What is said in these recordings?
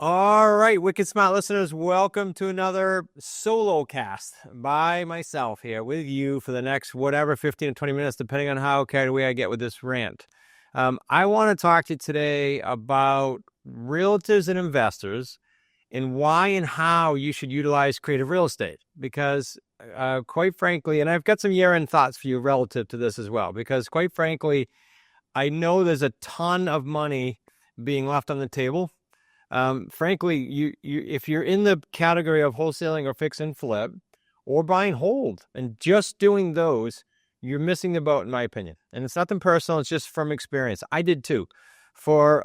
All right, Wicked Smart listeners, welcome to another solo cast by myself here with you for the next whatever 15 to 20 minutes, depending on how carried away I get with this rant. I want to talk to you today about realtors and investors and why and how you should utilize creative real estate. Because quite frankly, and I've got some year-end thoughts for you relative to this as well, because quite frankly, I know there's a ton of money being left on the table. Frankly, you if you're in the category of wholesaling or fix and flip or buy and hold and just doing those, you're missing the boat, in my opinion. And it's nothing personal. It's just from experience. I did too. For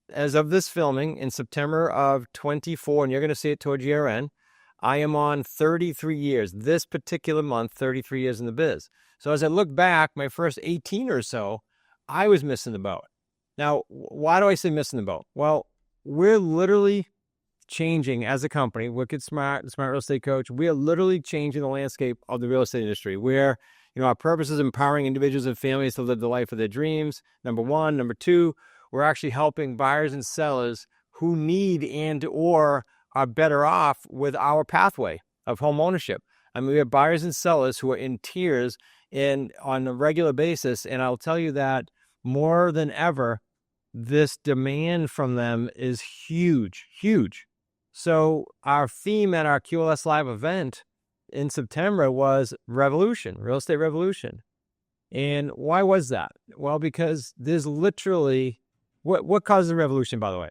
as of this filming in September of 24, and you're going to see it towards year end, I am on 33 years. This particular month, 33 years in the biz. So as I look back, my first 18 or so, I was missing the boat. Now, why do I say missing the boat? Well, we're literally changing as a company, Wicked Smart, Smart Real Estate Coach. We are literally changing the landscape of the real estate industry where, our purpose is empowering individuals and families to live the life of their dreams. Number one. Number two, we're actually helping buyers and sellers who need and or are better off with our pathway of home ownership. I mean, we have buyers and sellers who are in tears and on a regular basis. And I'll tell you that more than ever, this demand from them is huge, huge. So our theme at our QLS Live event in September was revolution, real estate revolution. And why was that? Well, because there's literally, what causes a revolution, by the way?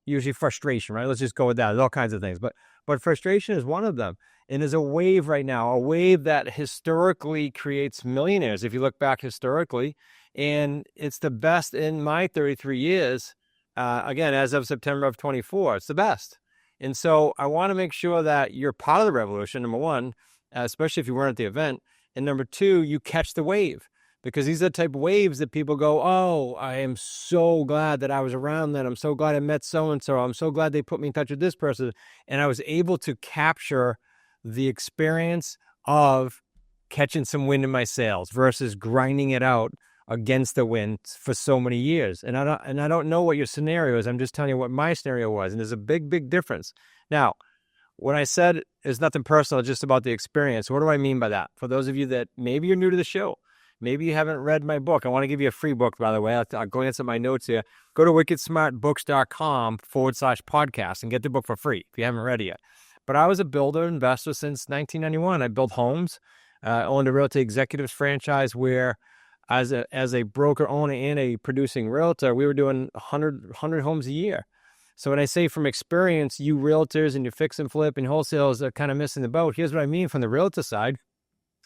Usually frustration, right? Let's just go with that. There's all kinds of things, but frustration is one of them. And there's a wave right now, a wave that historically creates millionaires. If you look back historically, and it's the best in my 33 years, again, as of September of 24, it's the best. And so I want to make sure that you're part of the revolution, number one, especially if you weren't at the event. And number two, you catch the wave, because these are the type of waves that people go, oh, I am so glad that I was around then. I'm so glad I met so-and-so. I'm so glad they put me in touch with this person. And I was able to capture the experience of catching some wind in my sails versus grinding it out against the wind for so many years. And I don't know what your scenario is. I'm just telling you what my scenario was. And there's a big, big difference. Now, when I said it's nothing personal, just about the experience, what do I mean by that? For those of you that maybe you're new to the show, maybe you haven't read my book. I want to give you a free book, by the way. I'll glance at my notes here. Go to wickedsmartbooks.com/podcast and get the book for free if you haven't read it yet. But I was a builder investor since 1991. I built homes, owned a real estate executives franchise where as a broker owner and a producing realtor, we were doing 100 homes a year. So when I say from experience, you realtors and you fix and flip and wholesalers are kind of missing the boat. Here's what I mean from the realtor side.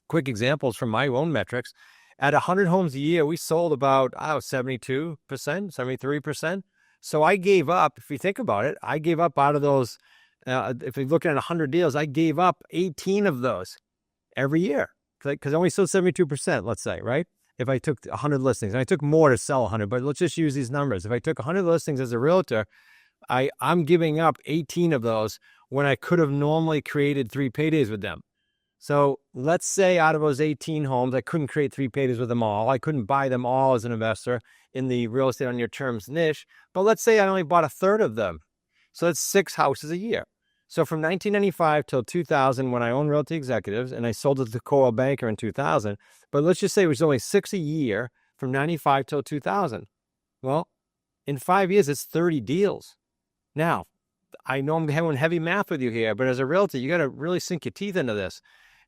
Quick examples from my own metrics. At 100 homes a year, we sold about 72%, 73%. So I gave up, if you think about it, I gave up out of those, if you're looking at 100 deals, I gave up 18 of those every year because I only sold 72%, let's say, right? If I took 100 listings, and I took more to sell 100, but let's just use these numbers. If I took 100 listings as a realtor, I'm giving up 18 of those when I could have normally created 3 paydays with them. So let's say out of those 18 homes, I couldn't create 3 paydays with them all. I couldn't buy them all as an investor in the real estate on your terms niche. But let's say I only bought a third of them. So that's 6 houses a year. So from 1995 till 2000, when I owned Realty Executives, and I sold it to Coral Banker in 2000, but let's just say it was only 6 a year from 95 till 2000. Well, in 5 years, it's 30 deals. Now, I know I'm having heavy math with you here, but as a realtor, you got to really sink your teeth into this.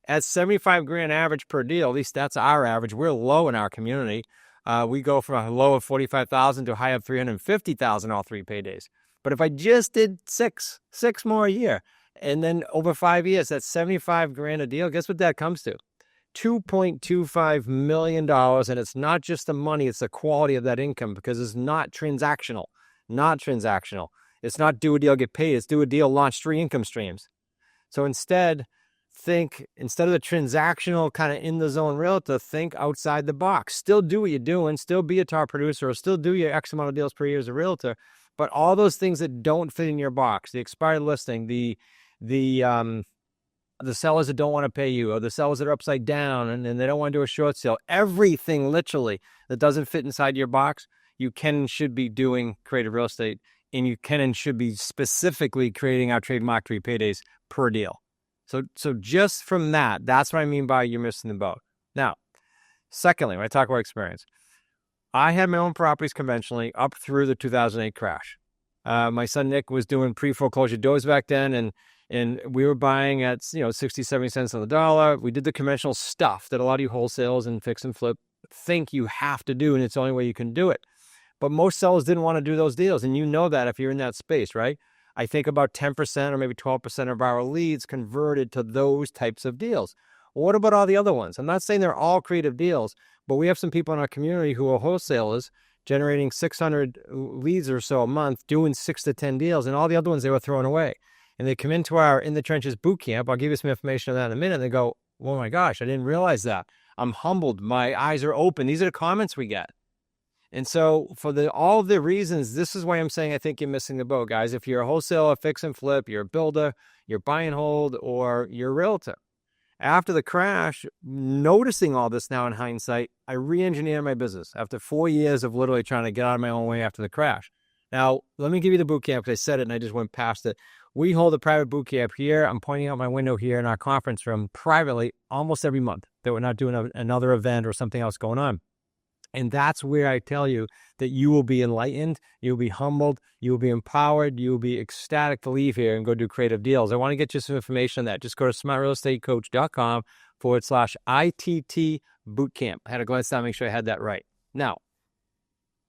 At 75 grand average per deal, at least that's our average. We're low in our community. We go from a low of 45,000 to a high of 350,000 all 3 paydays. But if I just did six more a year, and then over 5 years, that's 75 grand a deal. Guess what that comes to? $2.25 million. And it's not just the money, it's the quality of that income, because it's not transactional. It's not do a deal, get paid. It's do a deal, launch 3 income streams. So instead of the transactional kind of in the zone realtor, think outside the box. Still do what you're doing, still be a top producer, or still do your X amount of deals per year as a realtor. But all those things that don't fit in your box, the expired listing, the sellers that don't want to pay you, or the sellers that are upside down and they don't want to do a short sale, everything literally that doesn't fit inside your box, you can and should be doing creative real estate and you can and should be specifically creating our trademark 3 paydays per deal. So just from that, that's what I mean by you're missing the boat. Now, secondly, when I talk about experience, I had my own properties conventionally up through the 2008 crash. My son Nick was doing pre-foreclosure doors back then, and we were buying at 60, 70 cents on the dollar. We did the conventional stuff that a lot of you wholesalers and fix and flip think you have to do, and it's the only way you can do it. But most sellers didn't want to do those deals, and you know that if you're in that space, right? I think about 10% or maybe 12% of our leads converted to those types of deals. Well, what about all the other ones? I'm not saying they're all creative deals, but we have some people in our community who are wholesalers generating 600 leads or so a month, doing 6 to 10 deals, and all the other ones they were throwing away. And they come into our In the Trenches boot camp. I'll give you some information on that in a minute. And they go, oh my gosh, I didn't realize that. I'm humbled. My eyes are open. These are the comments we get. And so for all the reasons, this is why I'm saying I think you're missing the boat, guys. If you're a wholesaler, fix and flip, you're a builder, you're buy and hold, or you're a realtor. After the crash, noticing all this now in hindsight, I re-engineered my business after 4 years of literally trying to get out of my own way after the crash. Now, let me give you the boot camp, because I said it and I just went past it. We hold a private boot camp here. I'm pointing out my window here in our conference room privately almost every month that we're not doing another event or something else going on. And that's where I tell you that you will be enlightened, you'll be humbled, you'll be empowered, you'll be ecstatic to leave here and go do creative deals. I want to get you some information on that. Just go to smartrealestatecoach.com/ITT bootcamp. I had to glance down, make sure I had that right. Now,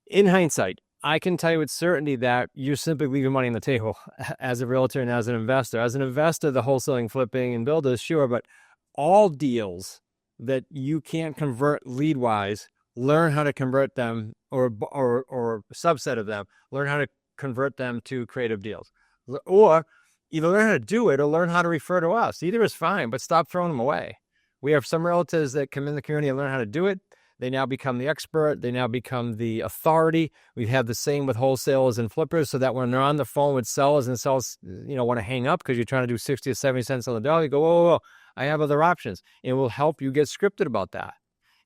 in hindsight, I can tell you with certainty that you're simply leaving money on the table as a realtor and as an investor. As an investor, the wholesaling, flipping, and builders, sure, but all deals that you can't convert lead-wise, learn how to convert them, or a subset of them, learn how to convert them to creative deals. Or either learn how to do it or learn how to refer to us. Either is fine, but stop throwing them away. We have some realtors that come in the community and learn how to do it. They now become the expert. They now become the authority. We have the same with wholesalers and flippers, so that when they're on the phone with sellers and sellers, want to hang up because you're trying to do 60 or 70 cents on the dollar, you go, whoa, I have other options. And we'll help you get scripted about that.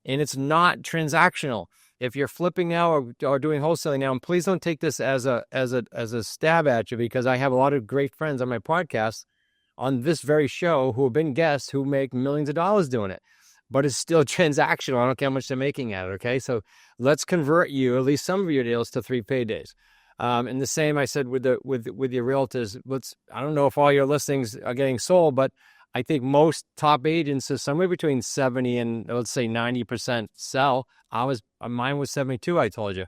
And it's not transactional. If you're flipping now or doing wholesaling now, and please don't take this as a stab at you, because I have a lot of great friends on my podcast on this very show who have been guests who make millions of dollars doing it, but it's still transactional. I don't care how much they're making at it. Okay, so let's convert you, at least some of your deals, to 3 paydays. And the same I said with your realtors. I don't know if all your listings are getting sold, but I think most top agents are somewhere between 70 and let's say 90% sell. Mine was 72, I told you.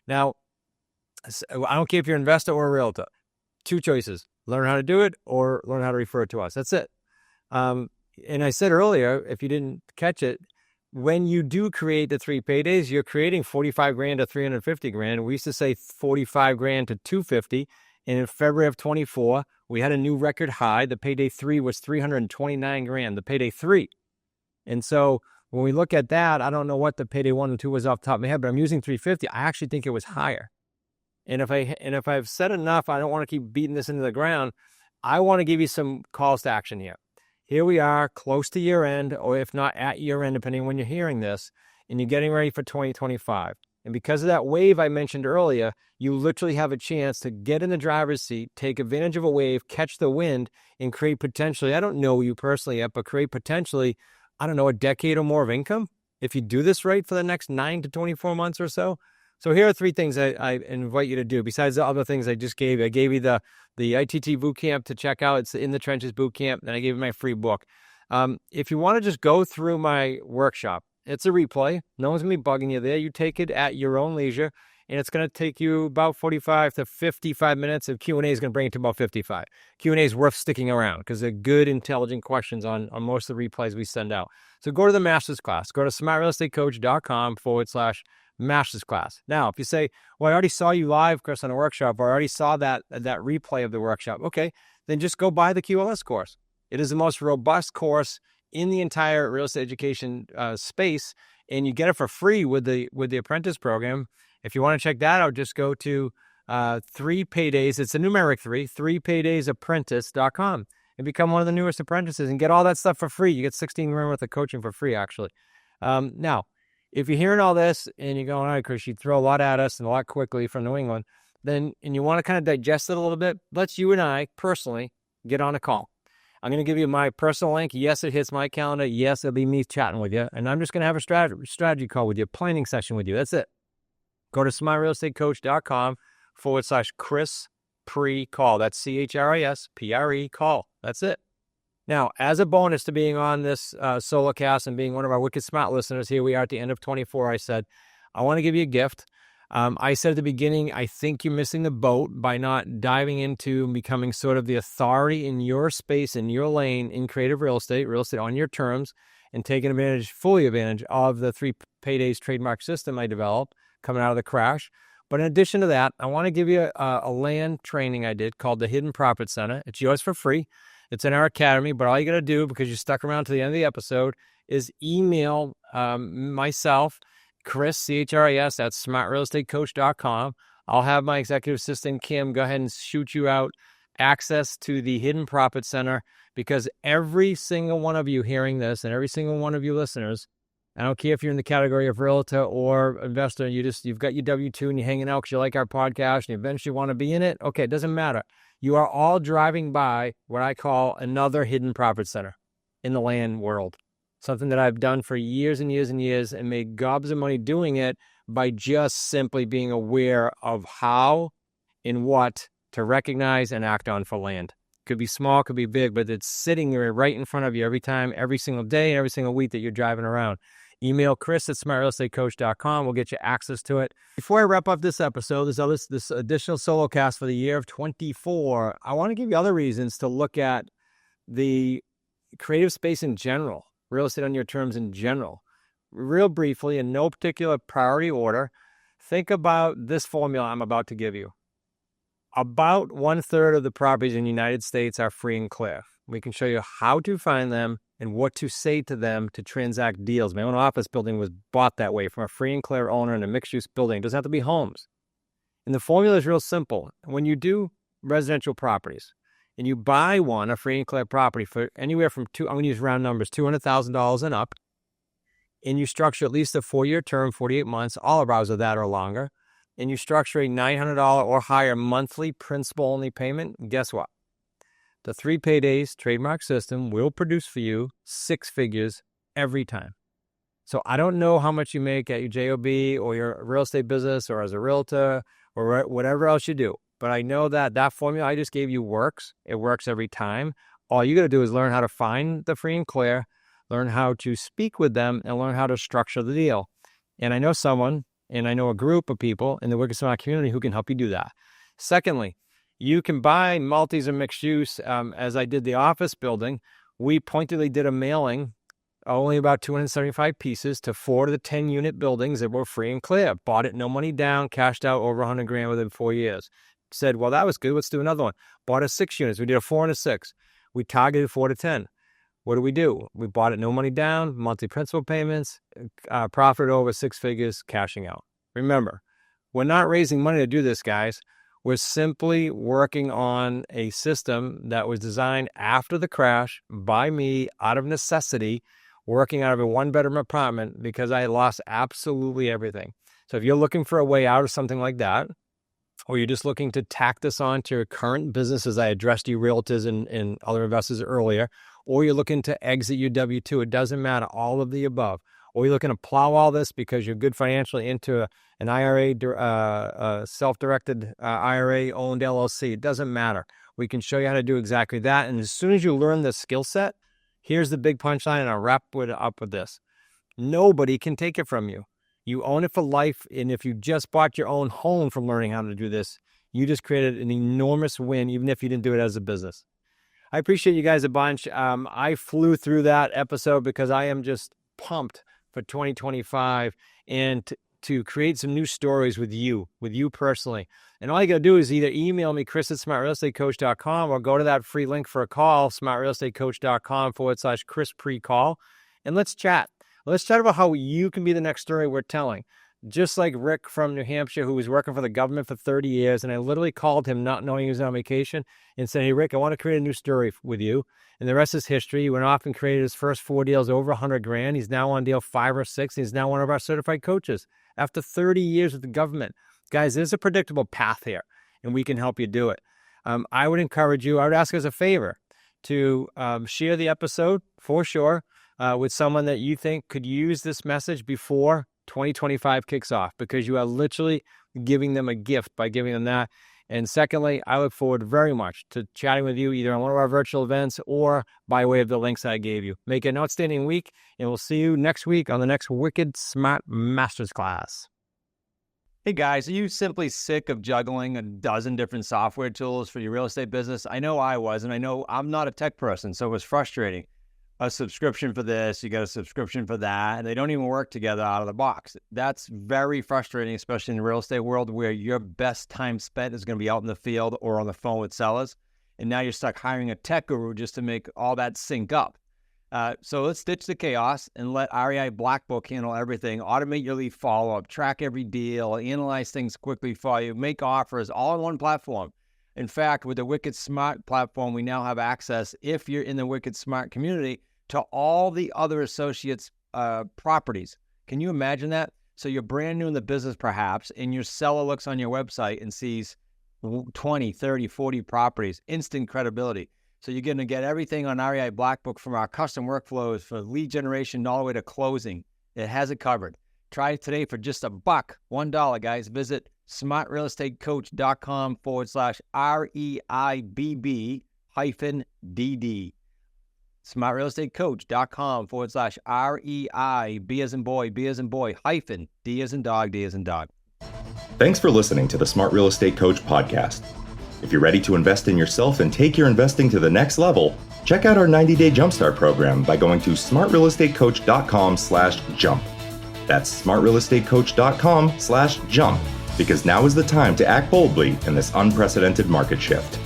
Now, I don't care if you're an investor or a realtor. 2 choices: learn how to do it or learn how to refer it to us. That's it. And I said earlier, if you didn't catch it, when you do create the 3 paydays, you're creating 45 grand to 350 grand. We used to say 45 grand to 250. And in February of 24, we had a new record high. The payday 3 was 329 grand, the payday 3. And so when we look at that, I don't know what the payday 1 and 2 was off the top of my head, but I'm using 350. I actually think it was higher. And if I've said enough, I don't want to keep beating this into the ground. I want to give you some calls to action here. Here we are, close to year end, or if not at year end, depending on when you're hearing this, and you're getting ready for 2025. And because of that wave I mentioned earlier, you literally have a chance to get in the driver's seat, take advantage of a wave, catch the wind, and create potentially, I don't know you personally yet, but create potentially, a decade or more of income if you do this right for the next 9 to 24 months or so. So here are 3 things I invite you to do besides the other things I just gave you. I gave you the ITT bootcamp to check out. It's the In the Trenches bootcamp. Then I gave you my free book. If you want to just go through my workshop, it's a replay. No one's going to be bugging you there. You take it at your own leisure, and it's going to take you about 45 to 55 minutes. And Q&A is going to bring it to about 55. Q&A is worth sticking around because they're good, intelligent questions on most of the replays we send out. So go to the master's class. Go to smartrealestatecoach.com/master's class. Now, if you say, well, I already saw you live, Chris, on a workshop, or I already saw that replay of the workshop. Okay, then just go buy the QLS course. It is the most robust course in the entire real estate education space, and you get it for free with the apprentice program. If you want to check that out, just go to 3 paydays. It's a numeric 3paydaysapprentice.com and become one of the newest apprentices and get all that stuff for free. You get 16 grand worth of coaching for free, actually. Now, if you're hearing all this and you're going, all right, Chris, you throw a lot at us and a lot quickly from New England, then, and you want to kind of digest it a little bit, let's you and I personally get on a call. I'm going to give you my personal link. Yes, it hits my calendar. Yes, it'll be me chatting with you. And I'm just going to have a strategy call with you, a planning session with you. That's it. Go to smartrealestatecoach.com/Chris pre-call. That's CHRISPRE call. That's it. Now, as a bonus to being on this solo cast and being one of our wicked smart listeners, here we are at the end of 24. I said, I want to give you a gift. I said at the beginning, I think you're missing the boat by not diving into becoming sort of the authority in your space, in your lane, in creative real estate on your terms, and taking fully advantage of the 3 Paydays trademark system I developed coming out of the crash. But in addition to that, I want to give you a land training I did called the Hidden Profit Center. It's yours for free. It's in our academy, but all you got to do, because you stuck around to the end of the episode, is email myself, Chris, CHRIS, at smartrealestatecoach.com. I'll have my executive assistant, Kim, go ahead and shoot you out access to the Hidden Profit Center, because every single one of you hearing this and every single one of you listeners, I don't care if you're in the category of realtor or investor, you've got your W-2 and you're hanging out because you like our podcast and you eventually want to be in it. Okay, it doesn't matter. You are all driving by what I call another hidden profit center in the land world. Something that I've done for years and years and years and made gobs of money doing it by just simply being aware of how and what to recognize and act on for land. Could be small, could be big, but it's sitting there right in front of you every time, every single day, every single week that you're driving around. Email Chris at smartrealestatecoach.com. We'll get you access to it. Before I wrap up this episode, this additional solo cast for the year of 24, I want to give you other reasons to look at the creative space in general, real estate on your terms in general. Real briefly, in no particular priority order, think about this formula I'm about to give you. About 1/3 of the properties in the United States are free and clear. We can show you how to find them and what to say to them to transact deals. My own office building was bought that way from a free and clear owner in a mixed-use building. It doesn't have to be homes. And the formula is real simple. When you do residential properties and you buy a free and clear property for anywhere from I'm going to use round numbers, $200,000 and up, and you structure at least a 4-year term, 48 months, all of ours are that or longer, and you structure a $900 or higher monthly principal-only payment, guess what? The 3 Paydays trademark system will produce for you 6 figures every time. So I don't know how much you make at your JOB or your real estate business or as a realtor or whatever else you do, but I know that formula I just gave you works. It works every time. All you got to do is learn how to find the free and clear, learn how to speak with them, and learn how to structure the deal. And I know someone, and I know a group of people in the Wicked Smart community who can help you do that. Secondly, you can buy multis or mixed use. As I did the office building, we pointedly did a mailing, only about 275 pieces to 4 of the 10 unit buildings that were free and clear. Bought it, no money down, cashed out over $100,000 within 4 years. Said, well, that was good. Let's do another one. Bought a 6 units. We did a 4 and a 6. We targeted 4 to 10. What do? We bought it, no money down, monthly principal payments, profited over 6 figures, cashing out. Remember, we're not raising money to do this, guys. We're simply working on a system that was designed after the crash by me out of necessity, working out of a 1-bedroom apartment because I lost absolutely everything. So if you're looking for a way out of something like that, or you're just looking to tack this on to your current business, as I addressed you realtors and other investors earlier, or you're looking to exit your W-2, it doesn't matter, all of the above. Or you're looking to plow all this because you're good financially into an IRA, self-directed IRA-owned LLC. It doesn't matter. We can show you how to do exactly that. And as soon as you learn the skill set, here's the big punchline, and I'll wrap it up with this. Nobody can take it from you. You own it for life, and if you just bought your own home from learning how to do this, you just created an enormous win, even if you didn't do it as a business. I appreciate you guys a bunch. I flew through that episode because I am just pumped for 2025 and to create some new stories with you personally. And all you got to do is either email me, Chris at smartrealestatecoach.com, or go to that free link for a call, smartrealestatecoach.com/Chris pre-call, and let's chat. Let's chat about how you can be the next story we're telling. Just like Rick from New Hampshire, who was working for the government for 30 years, and I literally called him not knowing he was on vacation and said, hey, Rick, I want to create a new story with you. And the rest is history. He went off and created his first 4 deals over $100,000. He's now on deal 5 or 6. He's now one of our certified coaches after 30 years with the government. Guys, there's a predictable path here, and we can help you do it. I would encourage you, I would ask as a favor to share the episode for sure with someone that you think could use this message before 2025 kicks off, because you are literally giving them a gift by giving them that. And secondly, I look forward very much to chatting with you either on one of our virtual events or by way of the links I gave you. Make it an outstanding week, and we'll see you next week on the next Wicked Smart Masters class. Hey guys, are you simply sick of juggling a dozen different software tools for your real estate business? I know I was, and I know I'm not a tech person, so it was frustrating. A subscription for this, you got a subscription for that, and they don't even work together out of the box. That's very frustrating, especially in the real estate world where your best time spent is going to be out in the field or on the phone with sellers. And now you're stuck hiring a tech guru just to make all that sync up. So let's ditch the chaos and let REI Black Book handle everything. Automate your lead follow-up, track every deal, analyze things quickly for you, make offers all on one platform. In fact, with the Wicked Smart platform, we now have access, if you're in the Wicked Smart community, to all the other associates' properties. Can you imagine that? So you're brand new in the business perhaps, and your seller looks on your website and sees 20, 30, 40 properties, instant credibility. So you're going to get everything on REI Black Book, from our custom workflows for lead generation all the way to closing. It has it covered. Try it today for just $1, guys. Visit smartrealestatecoach.com/REIBB-DD. smartrealestatecoach.com/REI, B as in boy, B as in boy, hyphen, D as in dog, D as in dog. Thanks for listening to the Smart Real Estate Coach podcast. If you're ready to invest in yourself and take your investing to the next level, check out our 90-day Jumpstart program by going to smartrealestatecoach.com/jump. That's smartrealestatecoach.com/jump, because now is the time to act boldly in this unprecedented market shift.